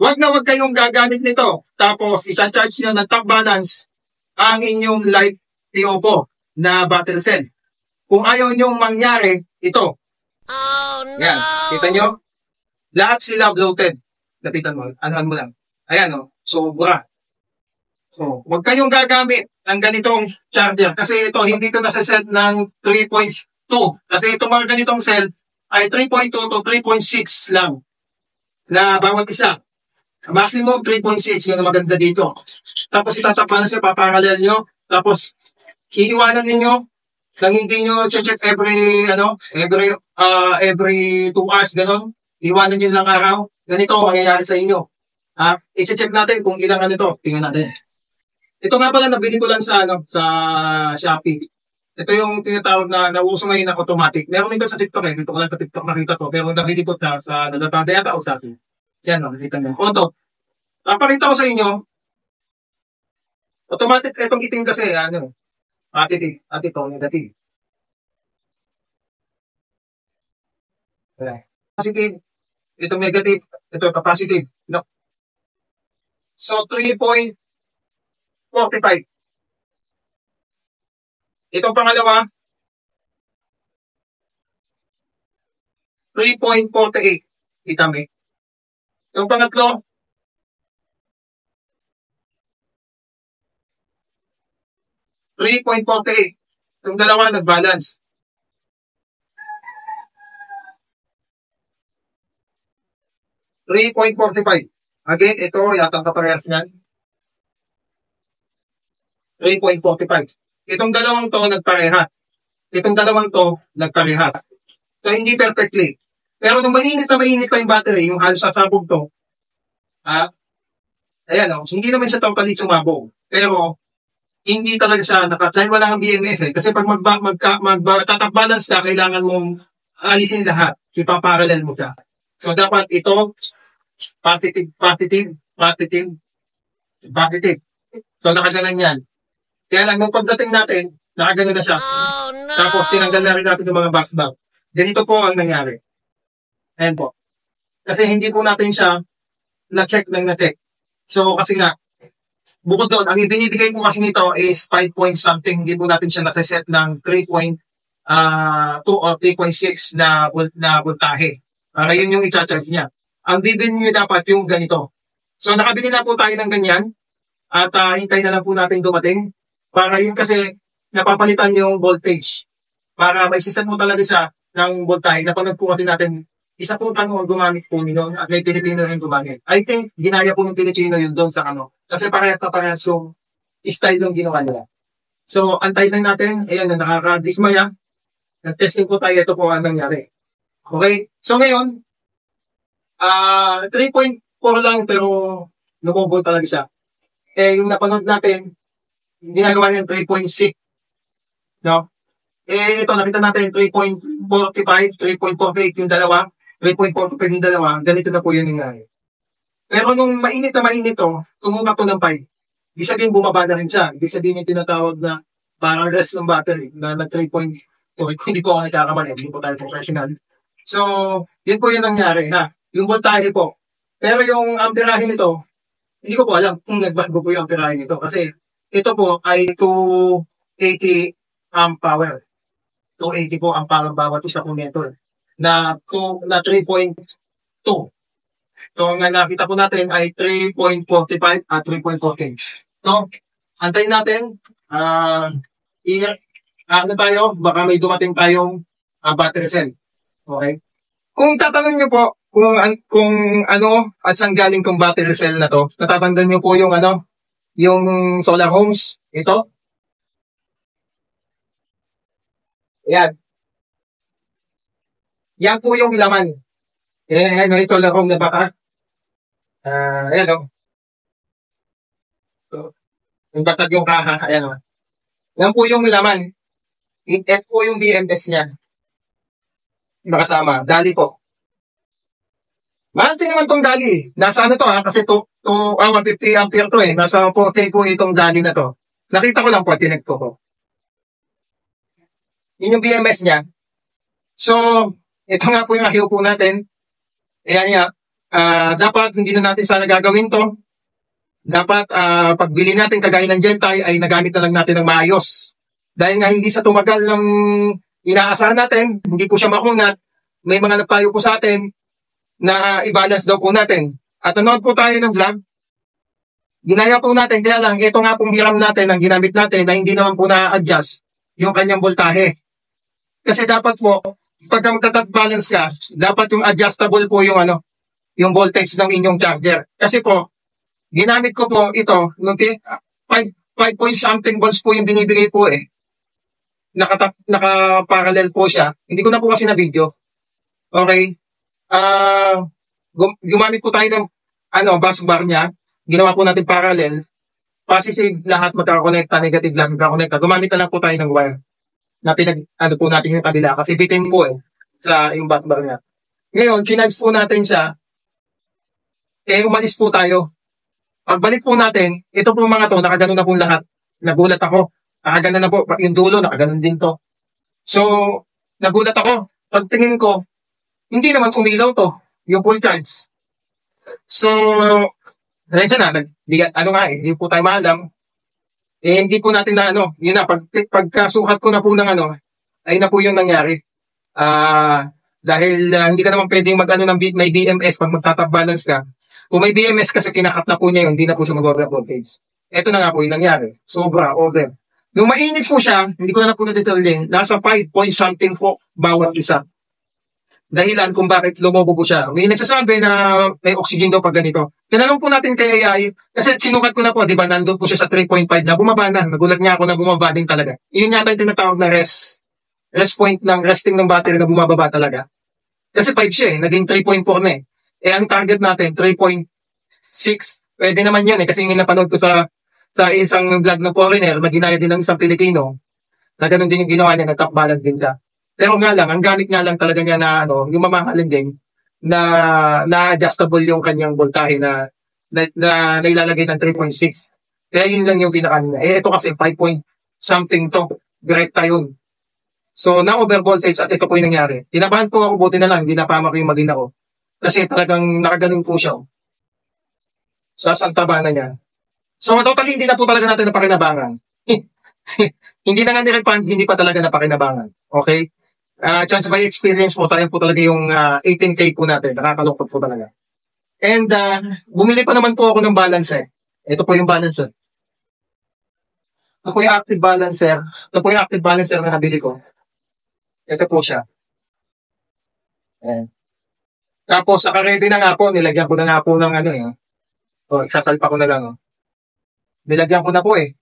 Wag kayong gagamit nito. Tapos, i-charge nyo ng top balance ang inyong live POPO na battery cell. Kung ayaw nyong mangyari, ito. Oh, no! Yan. Kita nyo? Lahat sila bloated. Lapitan mo. Anuhan mo lang. Ayan, oh. Sobra. So, wag kayong gagamit ng ganitong charger. Kasi ito, hindi ito nasa-set ng 3.2. Kasi itong mga ganitong cell ay 3.2 to 3.6 lang na bawat isa. Maximum 3.6 yung maganda dito. Tapos itatapalan siya, paparallel nyo. Tapos, iiwanan ninyo nang hindi nyo check every 2 hours, gano'n. Iwanan nyo lang araw. Ganito ang mangyayari sa inyo. I-check natin kung ilang ano ito. Tingnan natin. Ito nga pala, nabili ko lang sa Shopee. Ito yung tinatawag na nauso ngayon na automatic. Meron nito sa TikTok eh. Dito ko lang sa TikTok nakita to. Pero nabili ko sa Lazada yata o Shopee. Yan o, nakita nyo. Ito. Pakita ko sa inyo. Automatic, itong itim kasi, positive. At ito, negative. Positive. Ito negative. Ito, positive. No. So, 3.45. Itong pangalawa, 3.48. Kita mo. Yung pangatlo, 3.48. Yung dalawa, nag-balance. 3.45. Again, ito, yatang kaparehas niyan. 3.45. Itong dalawang to, nagpareha. Itong dalawang to, nagpareha. So, hindi perfectly. Pero nung mainit pa yung battery, yung halos sasabog to, ayan o, hindi naman siya totally sumabog. Pero, hindi talaga siya dahil wala ng BMS eh. Kasi pag magtatap balance ka, kailangan mong alisin lahat. Ipaparallel mo siya. So, dapat ito, positive. So, nakaganan yan. Kaya lang, nung pagdating natin, nakaganan na siya. Oh, no! Tapos, tinanggal na rin natin yung mga busback. Ganito po ang nangyari. Ayan po. Kasi hindi po natin siya na-check. So, kasi nga, bukod doon, ang ibinibigay po kasi nito is 5 point something. Hindi po natin siya nasa-set ng 3.2 or 3.6 na voltahe. Para yun yung i-charge niya. Ang bibili nyo dapat yung ganito. So, nakabili na po tayo ng ganyan. At hintay na lang po natin dumating. Para yun kasi napapalitan yung voltage. Para maisisan mo talaga siya ng voltahe. Napanood po kasi natin, isa po tanong gumamit po nyo at may Pilipino rin gumamit. I think, ginaya po ng Pilipino yun doon sa Kasi parehas yung style yung ginawa nila. So, antay lang natin. Ayan, nakaka-dismaya. Nag-testing po tayo. Ito po ang nangyari. Okay? So, ngayon, 3.4 lang pero lumubog talaga siya. Yung napanood natin, ginagawa niya 3.6. No? Ito, nakita natin 3.45, 3.48 yung dalawa. 3.45 yung dalawa. Ganito na po yun nangyari. Pero nung mainit to, tumumak to ng 5. Ibig sabihin, bumaba na rin siya. Ibig sabihin yung tinatawag na parang rest ng battery na 3.4. Hindi po ako nagkakamali. Hindi po tayo professional. So, yun po yung nangyari. Yung voltahe po. Pero yung amperahe nito, hindi ko po alam kung nagbago po yung amperahe nito. Kasi ito po ay 280 amp power. 280 po ang parang bawat isa po nito. Na 3.2. So, ang nakita po natin ay 3.45 at 3.48. So, antayin natin. Tayo, baka may dumating tayong battery cell. Okay? Kung itatanong nyo po kung ano at saan galing tong battery cell na to, natatandaan nyo po yung yung solar homes. Ito. Yan. Yan po yung laman. Ayan, ito solar home na baka. Ayan o. So, yung batag yung kaha. Ayan o. Yan po yung laman. Ito po yung BMS niya. Nakasama. Dali po. Mahal naman tong dali. Nasa to kasi 150 ampere to eh. Nasa 4K po itong dali na to. Nakita ko lang po, tinegto ko. Yun yung BMS niya. So, ito nga po yung ahiw po natin. Ayan niya. Dapat hindi na natin sana gagawin to. Dapat pagbili natin kagaya ng Gentile ay nagamit na lang natin ng maayos. Dahil nga hindi sa tumagal ng inaasahan natin, hindi po siya makunat, may mga nagpayo po sa atin na i-balance daw po natin. At nanood po tayo ng vlog. Ginaya po natin, kaya lang, ito nga pong hiram natin, ang ginamit natin na hindi naman po na-adjust yung kanyang voltahe. Kasi dapat po, pagka magta-top balance ka, dapat yung adjustable po yung yung voltage ng inyong charger. Kasi po, ginamit ko po ito, 5 point something volts po yung binibigay po eh. Naka-parallel po siya. Hindi ko na po kasi na video. Okay. Gumamit po tayo ng bus bar niya. Ginawa po natin parallel. Positive lahat magkakakonekta, negative lahat magkakakonekta. Gumamit na lang po tayo ng wire na po natin yung kabila. Kasi bitin po eh sa yung bus bar niya. Ngayon, chinarge po natin siya. Umalis po tayo. Pagbalik po natin, ito po mga to, nakaganon na po lahat. Nagulat ako. Nakaganon na po. Yung dulo, nakaganon din to. So, nagulat ako. Pagtingin ko, hindi naman umilaw to. Yung full charge. So, hindi po tayo maalam. Hindi po natin na yun na, pagkasukat ko na po ng ay na po yung nangyari. Dahil hindi ka naman pwedeng may BMS pag magtatap balance ka. Kung may BMS kasi kinakat na po niya yun, hindi na po siya mag-over voltage. Ito na nga po yung nangyari. Sobra, over. Nung mainit po siya, hindi ko na po na-detailin, nasa 5 point something po bawat isa. Dahilan kung bakit lumobo po siya. May nagsasabi na may oxygen daw pag ganito. Tinanong po natin kay AI, kasi sinukat ko na po, di ba, nandun po siya sa 3.5 na bumaba na. Nagulat niya ako na bumaba din talaga. Yun yata yung tinatawag na rest point ng resting ng battery na bumababa talaga. Kasi 5 siya naging 3.4 na eh. Ang target natin, 3.6. Pwede naman yun eh, kasi yung napanood ko sa isang vlog ng foreigner, maginaya din ng isang Pilipino, na ganun din yung ginawa niya, na top balance din siya. Pero nga lang, ang gamit nga lang talaga niya na yung mamahalin din, na adjustable yung kanyang voltahe na ilalagay ng 3.6. Kaya yun lang yung pinaka niya. Ito kasi 5 point something to, direkta yun. So, na-over voltage at ito po yung nangyari. Tinabahan po ako, buti na lang, hindi napamak yung magina ko. Kasi talagang nakaganon po siya. Sa santabanan niya. So, totally, hindi na po talaga natin napakinabangan. Hindi na nga ni-refund, hindi pa talaga napakinabangan. Okay? Chance by experience po, sayang po talaga yung 18K po natin. Nakakalungkot po talaga. And, bumili pa naman po ako ng balancer. Ito po yung balancer. Ito po yung active balancer. Ito po yung active balancer na nabili ko. Ito po siya. Ayan. Tapos, naka-ready na nga po. Nilagyan ko na nga po ng sasalpa ko na lang. Nilagyan ko na po eh.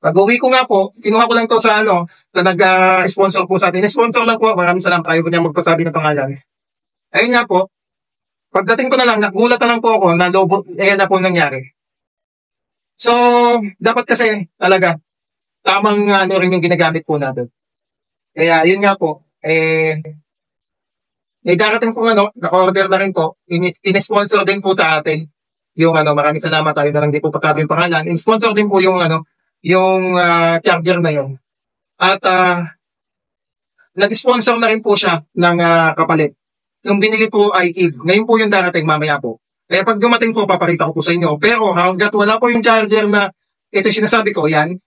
Pag-uwi ko nga po, kinuha ko lang to sa na nag-sponsor po sa atin. Sponsor lang po. Maraming salamat. Ayaw ko niya magpasabi ng pangalan. Ayun nga po. Pagdating ko na lang, nagulat na lang po ako na lobo, na po nangyari. So, dapat kasi talaga, tamang rin yung ginagamit po natin. Kaya, yun nga po, may darating po naka-order na rin po, in-sponsor din po sa atin. Yung maraming salamat tayo na lang di po pagkabi yung pangalan. In-sponsor din po yung charger na yun. At, nag-sponsor na rin po siya ng kapalit. Yung binili po ay EVE. Ngayon po yung darating mamaya po. Kaya pag dumating po, papakita ko po sa inyo. Pero hanggat wala po yung charger na ito sinasabi ko, yan,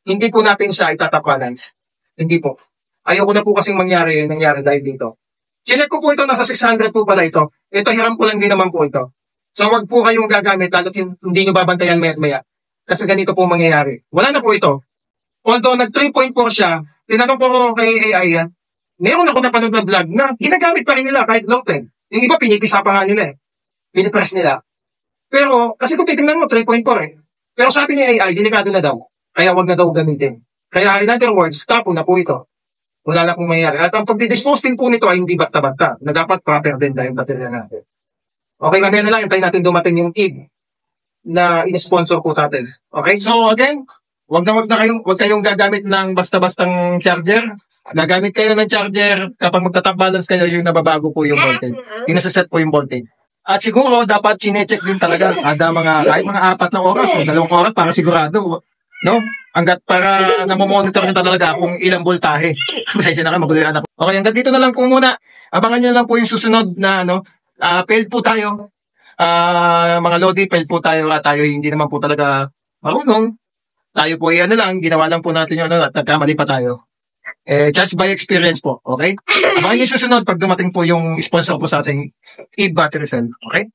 hindi po natin siya itatap-balance. Hindi po. Ayaw ko na po kasing nangyari dahil dito. Chinek ko po ito, nasa 600 po pala ito. Ito, hiram ko lang din naman po ito. So, wag po kayong gagamit, lalo't hindi nyo babantayan maya. Kasi ganito po mangyayari. Wala na po ito. Although, nag 3.4 siya, tinanong po ko kay AI yan, meron ako napanood na vlog na ginagamit pa rin nila kahit low 10. Yung iba, pinipisa pa nga nila eh. Pinipress nila. Pero, kasi kung titingnan mo, 3.4 eh. Pero sabi ni AI, delikado na daw. Kaya wag na daw gamitin. Kaya in other words, tapo na po ito. Wala na pong mayayari. At ang pagdidispose din po nito ay hindi basta-basta. Na dapat proper din dahil baterya natin. Okay, mamaya na lang. Hintayin natin dumating yung EVE na in-sponsor po sa atin. Okay? So again, wag kayong gagamit ng basta-bastang charger. Gagamit kayo ng charger kapag magta-top balance kayo, yung nababago po yung voltage. Yung nasa-set po yung voltage. At siguro, dapat chinecheck din talaga. Kahit mga 4 na oras o 2 oras para sigurado. No? Hanggat para namomonitor nyo talaga kung ilang voltahe. Pasensya na kayo, maguliran ako. Okay, hanggang dito na lang po muna. Abangan nyo lang po yung susunod na Failed po tayo. Mga Lodi, failed po tayo. Tayo hindi naman po talaga marunong. Tayo po ano lang, ginawa lang po natin yun at nagkamali pa tayo. Judge by experience po, okay? Abangan niyo susunod pag dumating po yung sponsor po sa ating e-battery cell, okay?